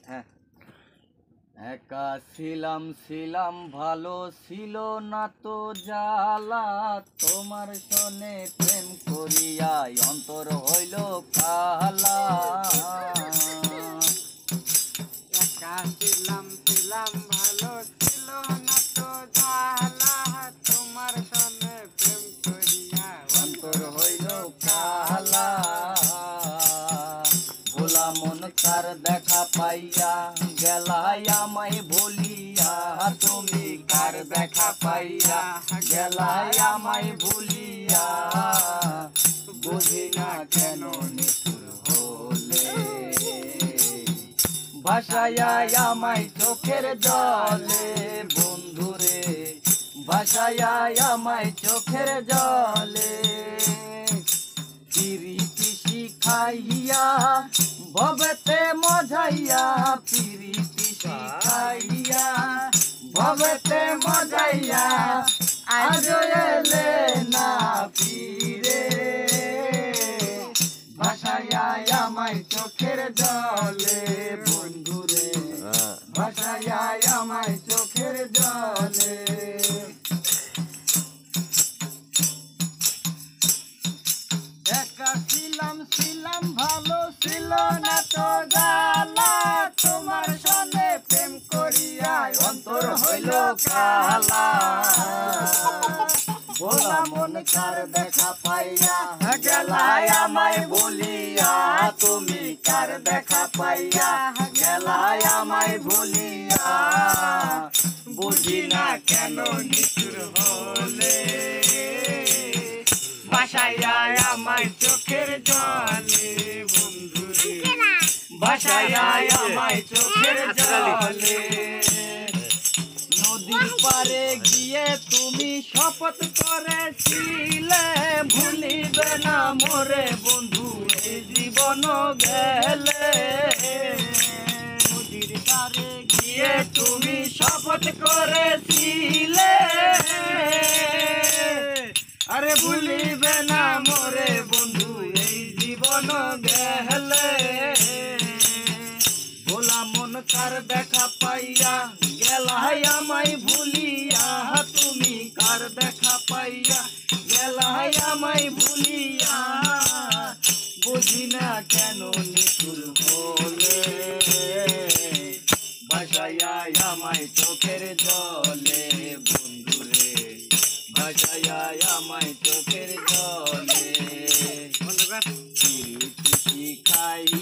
হ্যাঁ। একা ছিলাম ছিলাম ভালো ছিল না তো জ্বালা, তোমার সনে প্রেম করিয়া অন্তর হইল কালা। একা ছিলাম ছিলাম ভালো ছিল না তো জ্বালা, তোমার সনে প্রেম করিয়া অন্তর হইল কালা। ভোলা মন কার দেখা পাইয়া গেলাই আমায় ভুলিয়া, তুমি কার দেখা পাইয়া গেলাই আমায় ভুলিয়া। বুঝি না কেন নিষ্ঠুর হলে, ভাসাইয়া আমায় চোখের জলে বন্ধুরে, ভাসাইয়া আমায় চোখের জলে। পিরিতি শিখাইয়া ভবেতে মজাইয়া, পিরিতি শিখাইয়া ভবেতে মজাইয়া, আজ এলে না ফিরে। ভাসাইয়া আমায় চোখের জলে বন্ধুরে, ভাসাইয়া আমায় চোখের জলে। একা ছিলাম ছিলাম ভালো ছিল না তো জ্বালা, তোমার সনে প্রেম করিয়া অন্তর হইল কালা। ভোলা মন কার দেখা পাইয়া গেলাই আমায় ভুলিয়া, তুমি কার দেখা পাইয়া গেলাই আমায় ভুলিয়া। বুঝি না কেন নিষ্ঠুর হলে, ভাসাইয়া আমায় চোখের জলে বন্ধুরে, ভাসাইয়া আমায় চোখের জলে। নদীর পারে গিয়ে তুমি শপথ করেছিলে, ভুলিবে না মোরে বন্ধু এই জীবন গেলে। নদীর পারে গিয়ে তুমি শপথ করেছিলে, আরে ভুলিবে না মোরে বন্ধু এই জীবন গেলে। ভোলা মন কার দেখা পাইয়া গেলাই আমায় ভুলিয়া, তুমি কার দেখা পাইয়া গেলাই আমায় ভুলিয়া। বুঝি না কেন নিষ্ঠুর হলে, ভাসাইয়া আমায় চোখের জলে বন্ধুরে, ভাসাইয়া